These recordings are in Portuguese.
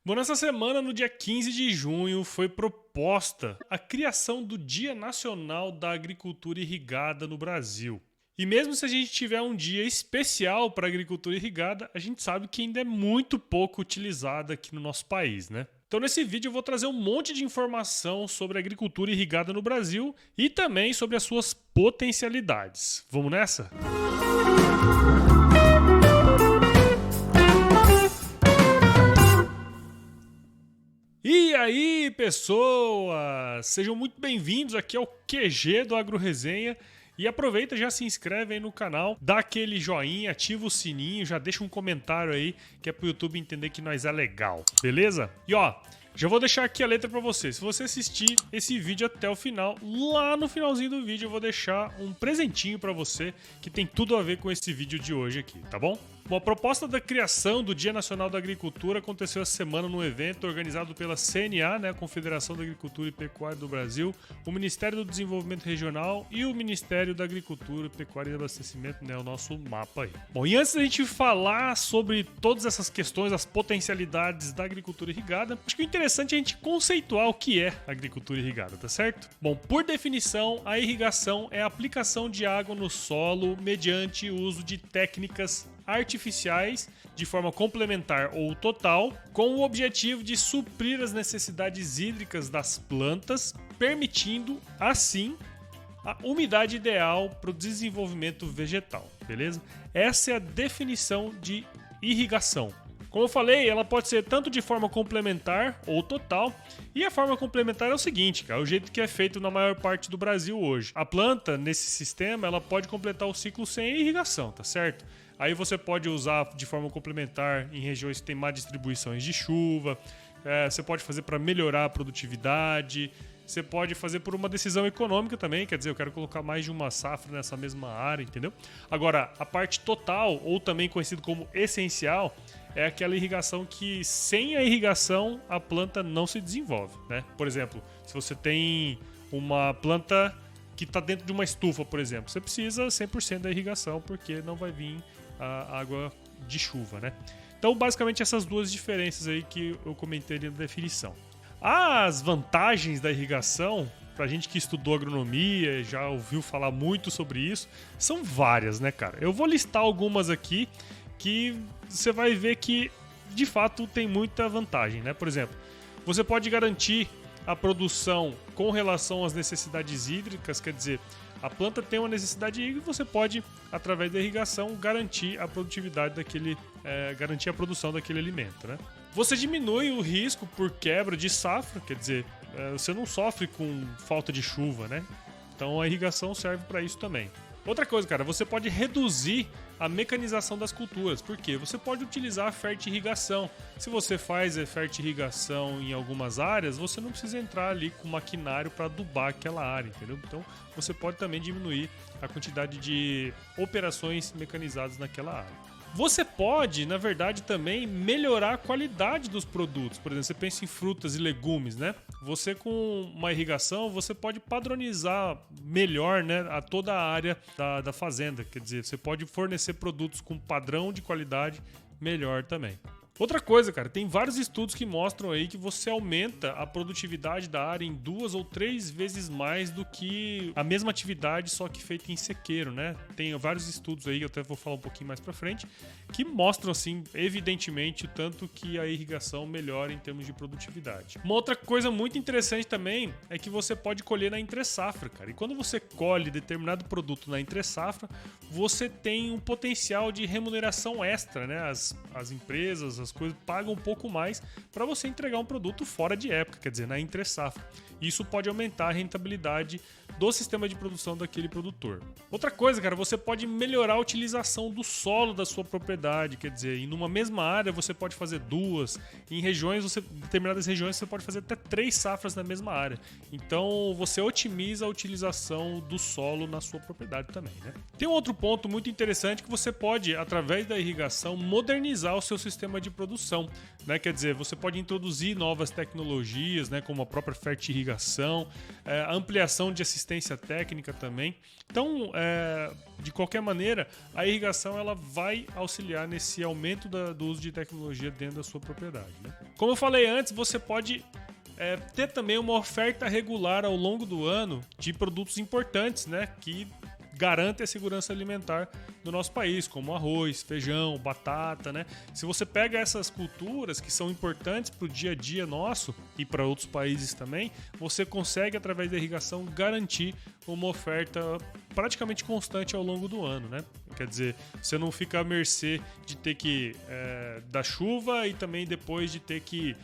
Bom, nessa semana, no dia 15 de junho, foi proposta a criação do Dia Nacional da Agricultura Irrigada no Brasil. E mesmo se a gente tiver um dia especial para a agricultura irrigada, a gente sabe que ainda é muito pouco utilizada aqui no nosso país, né? Então nesse vídeo eu vou trazer um monte de informação sobre a agricultura irrigada no Brasil e também sobre as suas potencialidades. Vamos nessa? E aí, pessoas! Sejam muito bem-vindos aqui ao QG do Agro Resenha. E aproveita, já se inscreve aí no canal, dá aquele joinha, ativa o sininho, já deixa um comentário aí, que é pro YouTube entender que nós é legal, beleza? E ó, já vou deixar aqui a letra pra você. Se você assistir esse vídeo até o final, lá no finalzinho do vídeo eu vou deixar um presentinho pra você, que tem tudo a ver com esse vídeo de hoje aqui, tá bom? Bom, a proposta da criação do Dia Nacional da Agricultura aconteceu essa semana num evento organizado pela CNA, né, Confederação da Agricultura e Pecuária do Brasil, o Ministério do Desenvolvimento Regional e o Ministério da Agricultura, Pecuária e Abastecimento, né, o nosso mapa aí. Bom, e antes da gente falar sobre todas essas questões, as potencialidades da agricultura irrigada, acho que o interessante é a gente conceituar o que é agricultura irrigada, tá certo? Bom, por definição, a irrigação é a aplicação de água no solo mediante o uso de técnicas artificiais de forma complementar ou total, com o objetivo de suprir as necessidades hídricas das plantas, permitindo, assim, a umidade ideal para o desenvolvimento vegetal, beleza? Essa é a definição de irrigação. Como eu falei, ela pode ser tanto de forma complementar ou total. E a forma complementar é o seguinte, cara, é o jeito que é feito na maior parte do Brasil hoje. A planta, nesse sistema, ela pode completar o ciclo sem irrigação, tá certo? Aí você pode usar de forma complementar em regiões que tem má distribuições de chuva. Você pode fazer para melhorar a produtividade. Você pode fazer por uma decisão econômica também, quer dizer, eu quero colocar mais de uma safra nessa mesma área, entendeu? Agora, a parte total, ou também conhecido como essencial, é aquela irrigação que sem a irrigação a planta não se desenvolve, né? Por exemplo, se você tem uma planta que está dentro de uma estufa, por exemplo, você precisa 100% da irrigação porque não vai vir a água de chuva, né? Então, basicamente, essas duas diferenças aí que eu comentei na definição. As vantagens da irrigação, pra gente que estudou agronomia, já ouviu falar muito sobre isso, são várias, né, cara? Eu vou listar algumas aqui que você vai ver que, de fato, tem muita vantagem, né? Por exemplo, você pode garantir a produção com relação às necessidades hídricas, quer dizer, a planta tem uma necessidade hídrica e você pode, através da irrigação, garantir a produtividade daquele, garantir a produção daquele alimento, né? Você diminui o risco por quebra de safra, quer dizer, você não sofre com falta de chuva, né? Então a irrigação serve para isso também. Outra coisa, cara, você pode reduzir a mecanização das culturas. Por quê? Você pode utilizar a fertirrigação. Se você faz a fertirrigação em algumas áreas, você não precisa entrar ali com maquinário para adubar aquela área, entendeu? Então, você pode também diminuir a quantidade de operações mecanizadas naquela área. Você pode, na verdade, também melhorar a qualidade dos produtos. Por exemplo, você pensa em frutas e legumes, né? Você com uma irrigação, você pode padronizar melhor, né, a toda a área da fazenda. Quer dizer, você pode fornecer produtos com padrão de qualidade melhor também. Outra coisa, cara, tem vários estudos que mostram aí que você aumenta a produtividade da área em 2 ou 3 vezes mais do que a mesma atividade, só que feita em sequeiro, né? Tem vários estudos aí, eu até vou falar um pouquinho mais pra frente, que mostram, assim, evidentemente, o tanto que a irrigação melhora em termos de produtividade. Uma outra coisa muito interessante também é que você pode colher na entre-safra, cara. E quando você colhe determinado produto na entre-safra, você tem um potencial de remuneração extra, né? As empresas, as coisas pagam um pouco mais para você entregar um produto fora de época, quer dizer, na entre-safra. Isso pode aumentar a rentabilidade do sistema de produção daquele produtor. Outra coisa, cara, você pode melhorar a utilização do solo da sua propriedade, quer dizer, em uma mesma área você pode fazer 2, em determinadas regiões você pode fazer até 3 safras na mesma área. Então você otimiza a utilização do solo na sua propriedade também, né? Tem um outro ponto muito interessante que você pode, através da irrigação, modernizar o seu sistema de produção, né? Quer dizer, você pode introduzir novas tecnologias, né, como a própria fertirrigação, a ampliação de assistência assistência técnica também. Então, de qualquer maneira, a irrigação ela vai auxiliar nesse aumento do uso de tecnologia dentro da sua propriedade, né? Como eu falei antes, você pode ter também uma oferta regular ao longo do ano de produtos importantes, né, que garantem a segurança alimentar do nosso país, como arroz, feijão, batata, né? Se você pega essas culturas que são importantes para o dia a dia nosso e para outros países também, você consegue, através da irrigação, garantir uma oferta praticamente constante ao longo do ano, né? Quer dizer, você não fica à mercê de ter que da chuva e também depois de ter que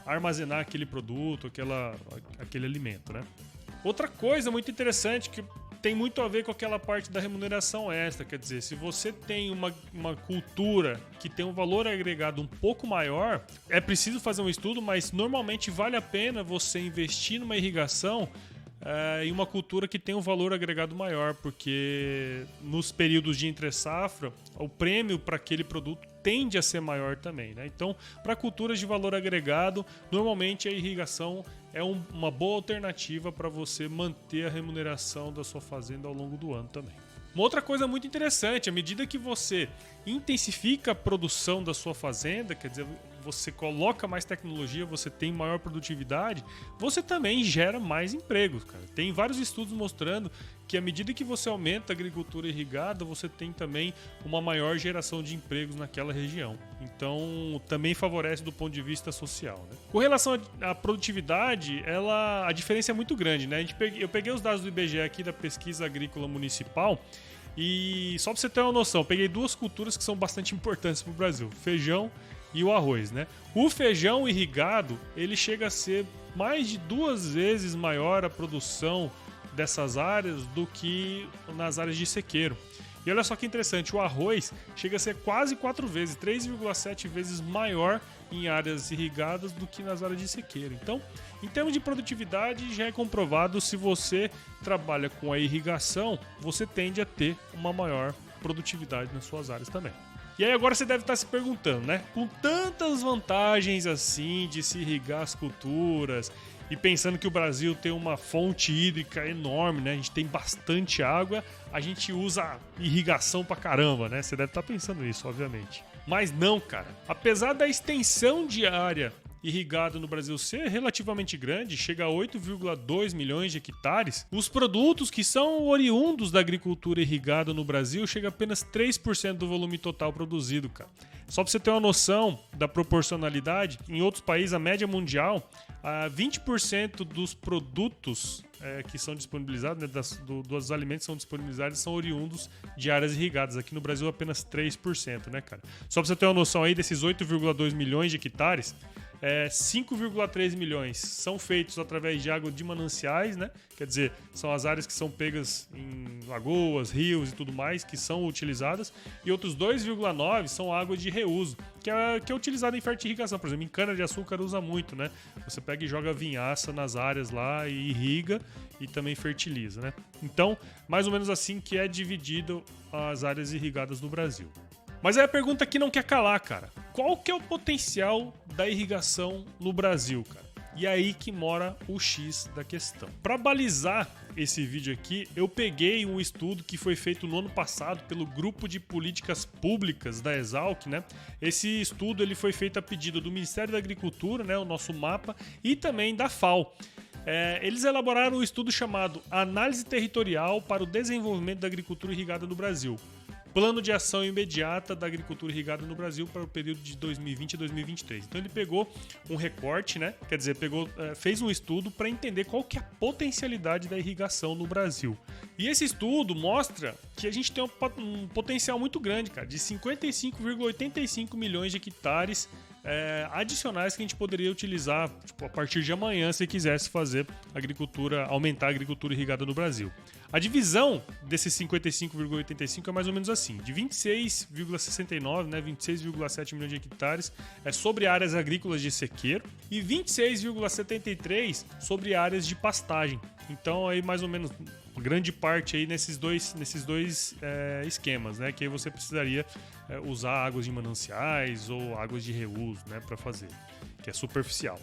armazenar aquele produto, aquele alimento, né? Outra coisa muito interessante que tem muito a ver com aquela parte da remuneração extra, quer dizer, se você tem uma cultura que tem um valor agregado um pouco maior, é preciso fazer um estudo, mas normalmente vale a pena você investir numa irrigação em uma cultura que tem um valor agregado maior, porque nos períodos de entre-safra, o prêmio para aquele produto tende a ser maior também, né? Então, para culturas de valor agregado, normalmente a irrigação é uma boa alternativa para você manter a remuneração da sua fazenda ao longo do ano também. Uma outra coisa muito interessante, à medida que você intensifica a produção da sua fazenda, quer dizer, você coloca mais tecnologia, você tem maior produtividade, você também gera mais empregos, cara. Tem vários estudos mostrando que à medida que você aumenta a agricultura irrigada, você tem também uma maior geração de empregos naquela região. Então, também favorece do ponto de vista social, né? Com relação à produtividade, a diferença é muito grande, né? Eu peguei os dados do IBGE aqui da Pesquisa Agrícola Municipal e só para você ter uma noção, peguei duas culturas que são bastante importantes para o Brasil, feijão e o arroz, né? O feijão irrigado, ele chega a ser mais de 2 vezes maior a produção dessas áreas do que nas áreas de sequeiro. E olha só que interessante, o arroz chega a ser quase 4 vezes, 3,7 vezes maior em áreas irrigadas do que nas áreas de sequeiro. Então, em termos de produtividade, já é comprovado, se você trabalha com a irrigação, você tende a ter uma maior produtividade nas suas áreas também. E aí agora você deve estar se perguntando, né? Com tantas vantagens assim de se irrigar as culturas e pensando que o Brasil tem uma fonte hídrica enorme, né? A gente tem bastante água, a gente usa irrigação pra caramba, né? Você deve estar pensando isso, obviamente. Mas não, cara. Apesar da extensão de área irrigado no Brasil ser relativamente grande, chega a 8,2 milhões de hectares, os produtos que são oriundos da agricultura irrigada no Brasil chega a apenas 3% do volume total produzido, cara. Só para você ter uma noção da proporcionalidade, em outros países, a média mundial, 20% dos produtos que são disponibilizados, né, dos alimentos que são disponibilizados, são oriundos de áreas irrigadas. Aqui no Brasil, apenas 3%, né, cara? Só para você ter uma noção aí, desses 8,2 milhões de hectares, 5,3 milhões são feitos através de água de mananciais, né? Quer dizer, são as áreas que são pegas em lagoas, rios e tudo mais, que são utilizadas. E outros 2,9 são água de reuso, que é utilizada em fertirrigação. Por exemplo, em cana-de-açúcar usa muito, né? Você pega e joga vinhaça nas áreas lá e irriga e também fertiliza, né? Então, mais ou menos assim que é dividido as áreas irrigadas no Brasil. Mas aí a pergunta que não quer calar, cara. Qual que é o potencial da irrigação no Brasil, cara? E aí que mora o X da questão. Para balizar esse vídeo aqui, eu peguei um estudo que foi feito no ano passado pelo Grupo de Políticas Públicas da Exalc, né? Esse estudo ele foi feito a pedido do Ministério da Agricultura, né? O nosso mapa, e também da FAO. Eles elaboraram um estudo chamado Análise Territorial para o Desenvolvimento da Agricultura Irrigada no Brasil. Plano de ação imediata da agricultura irrigada no Brasil para o período de 2020 a 2023. Então ele pegou um recorte, né? Quer dizer, fez um estudo para entender qual que é a potencialidade da irrigação no Brasil. E esse estudo mostra que a gente tem um potencial muito grande, cara, de 55,85 milhões de hectares adicionais que a gente poderia utilizar, tipo, a partir de amanhã, se quisesse fazer aumentar a agricultura irrigada no Brasil. A divisão desses 55,85 é mais ou menos assim, de 26,69, né, 26,7 milhões de hectares sobre áreas agrícolas de sequeiro e 26,73 sobre áreas de pastagem. Então aí mais ou menos grande parte aí nesses dois esquemas, né, que aí você precisaria usar águas de mananciais ou águas de reuso, né, para fazer, que é superficial.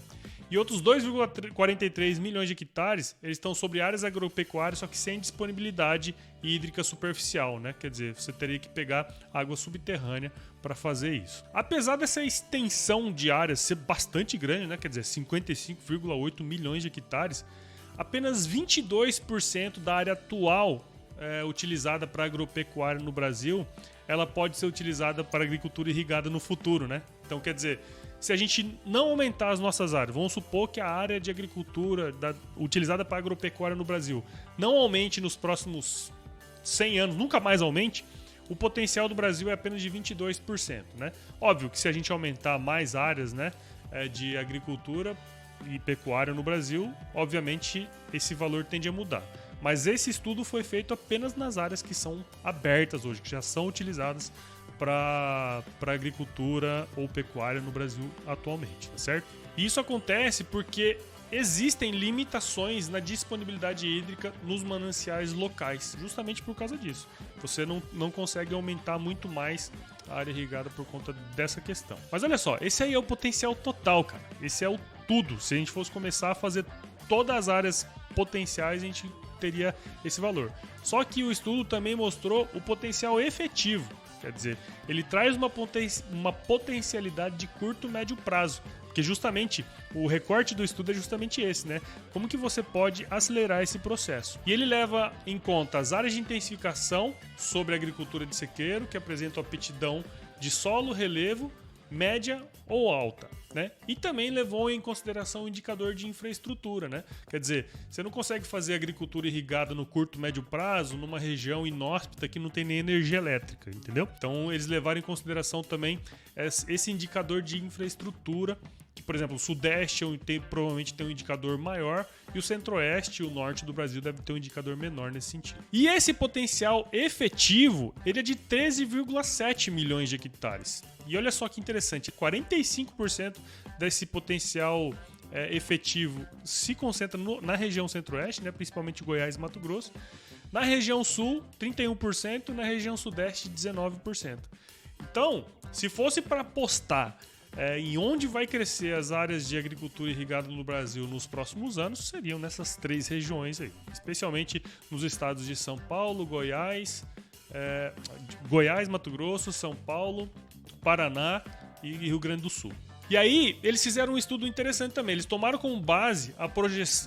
E outros 2,43 milhões de hectares, eles estão sobre áreas agropecuárias, só que sem disponibilidade hídrica superficial, né? Quer dizer, você teria que pegar água subterrânea para fazer isso. Apesar dessa extensão de áreas ser bastante grande, né? Quer dizer, 55,8 milhões de hectares, apenas 22% da área atual utilizada para agropecuária no Brasil, ela pode ser utilizada para agricultura irrigada no futuro, né? Então, quer dizer, se a gente não aumentar as nossas áreas, vamos supor que a área de agricultura utilizada para agropecuária no Brasil não aumente nos próximos 100 anos, nunca mais aumente, o potencial do Brasil é apenas de 22%, né? Óbvio que se a gente aumentar mais áreas, né, de agricultura e pecuária no Brasil, obviamente esse valor tende a mudar. Mas esse estudo foi feito apenas nas áreas que são abertas hoje, que já são utilizadas para agricultura ou pecuária no Brasil atualmente, tá certo? E isso acontece porque existem limitações na disponibilidade hídrica nos mananciais locais, justamente por causa disso. Você não consegue aumentar muito mais a área irrigada por conta dessa questão. Mas olha só, esse aí é o potencial total, cara. Esse é o tudo. Se a gente fosse começar a fazer todas as áreas potenciais, a gente teria esse valor. Só que o estudo também mostrou o potencial efetivo. Quer dizer, ele traz uma potencialidade de curto e médio prazo. Porque justamente o recorte do estudo é justamente esse, né? Como que você pode acelerar esse processo? E ele leva em conta as áreas de intensificação sobre a agricultura de sequeiro, que apresentam aptidão de solo, relevo, média ou alta, né? E também levou em consideração o indicador de infraestrutura, né? Quer dizer, você não consegue fazer agricultura irrigada no curto, médio prazo numa região inóspita que não tem nem energia elétrica, entendeu? Então eles levaram em consideração também esse indicador de infraestrutura, que, por exemplo, o Sudeste provavelmente tem um indicador maior e o Centro-Oeste e o Norte do Brasil deve ter um indicador menor nesse sentido. E esse potencial efetivo, ele é de 13,7 milhões de hectares. E olha só que interessante, 45% desse potencial efetivo se concentra na região Centro-Oeste, né, principalmente Goiás e Mato Grosso. Na região Sul, 31%, na região Sudeste, 19%. Então, se fosse para apostar em onde vai crescer as áreas de agricultura irrigada no Brasil nos próximos anos, seriam nessas 3 regiões aí, especialmente nos estados de São Paulo, Goiás, Mato Grosso, São Paulo, Paraná e Rio Grande do Sul. E aí, eles fizeram um estudo interessante também. Eles tomaram como base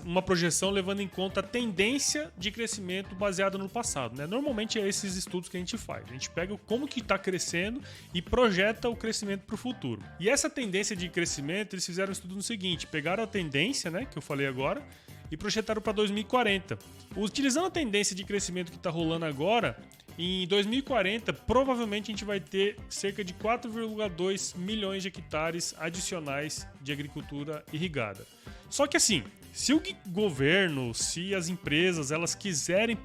uma projeção levando em conta a tendência de crescimento baseada no passado, né? Normalmente é esses estudos que a gente faz. A gente pega como que está crescendo e projeta o crescimento para o futuro. E essa tendência de crescimento, eles fizeram um estudo no seguinte. Pegaram a tendência, né, que eu falei agora, e projetaram para 2040. Utilizando a tendência de crescimento que está rolando agora, em 2040, provavelmente a gente vai ter cerca de 4,2 milhões de hectares adicionais de agricultura irrigada. Só que assim, se o governo, se as empresas, elas quiserem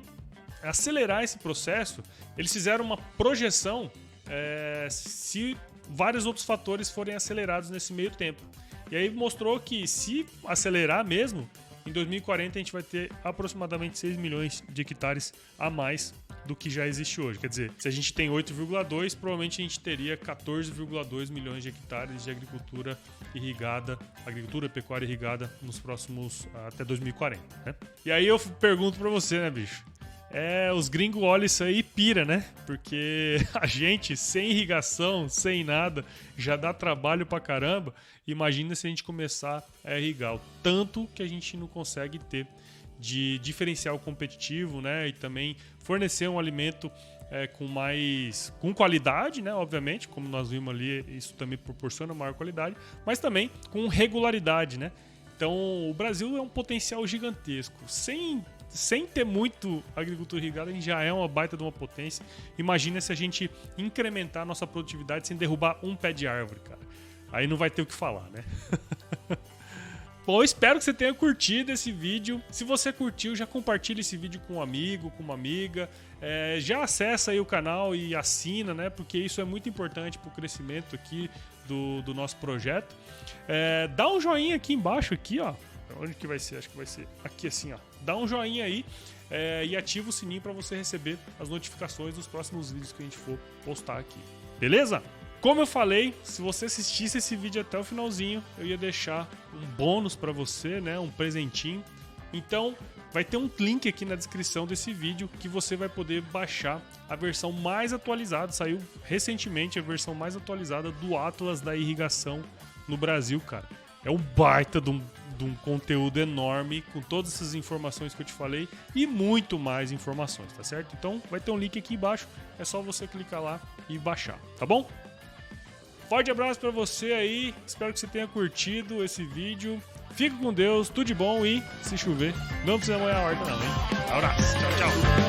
acelerar esse processo, eles fizeram uma projeção se vários outros fatores forem acelerados nesse meio tempo. E aí mostrou que se acelerar mesmo, em 2040 a gente vai ter aproximadamente 6 milhões de hectares a mais do que já existe hoje. Quer dizer, se a gente tem 8,2, provavelmente a gente teria 14,2 milhões de hectares de agricultura irrigada, agricultura pecuária irrigada nos próximos até 2040, né? E aí eu pergunto pra você, né, bicho? Os gringos olham isso aí e pira, né? Porque a gente, sem irrigação, sem nada, já dá trabalho pra caramba. Imagina se a gente começar a irrigar. O tanto que a gente não consegue ter de diferencial competitivo, né? E também fornecer um alimento com qualidade, né? Obviamente, como nós vimos ali, isso também proporciona maior qualidade, mas também com regularidade, né? Então, o Brasil é um potencial gigantesco. Sem ter muito agricultura irrigada, a gente já é uma baita de uma potência. Imagina se a gente incrementar a nossa produtividade sem derrubar um pé de árvore, cara. Aí não vai ter o que falar, né? Bom, eu espero que você tenha curtido esse vídeo. Se você curtiu, já compartilha esse vídeo com um amigo, com uma amiga. Já acessa aí o canal e assina, né? Porque isso é muito importante para o crescimento aqui do nosso projeto. Dá um joinha aqui embaixo, aqui, ó. Onde que vai ser? Acho que vai ser aqui assim, ó. Dá um joinha aí e ativa o sininho para você receber as notificações dos próximos vídeos que a gente for postar aqui. Beleza? Como eu falei, se você assistisse esse vídeo até o finalzinho, eu ia deixar um bônus para você, né? Um presentinho. Então, vai ter um link aqui na descrição desse vídeo que você vai poder baixar a versão mais atualizada. Saiu recentemente a versão mais atualizada do Atlas da irrigação no Brasil, cara. É um baita de um conteúdo enorme com todas essas informações que eu te falei e muito mais informações, tá certo? Então, vai ter um link aqui embaixo, é só você clicar lá e baixar, tá bom? Forte abraço pra você aí, espero que você tenha curtido esse vídeo. Fica com Deus, tudo de bom e, se chover, não precisa molhar a horta não, hein? Abraço, tchau, tchau.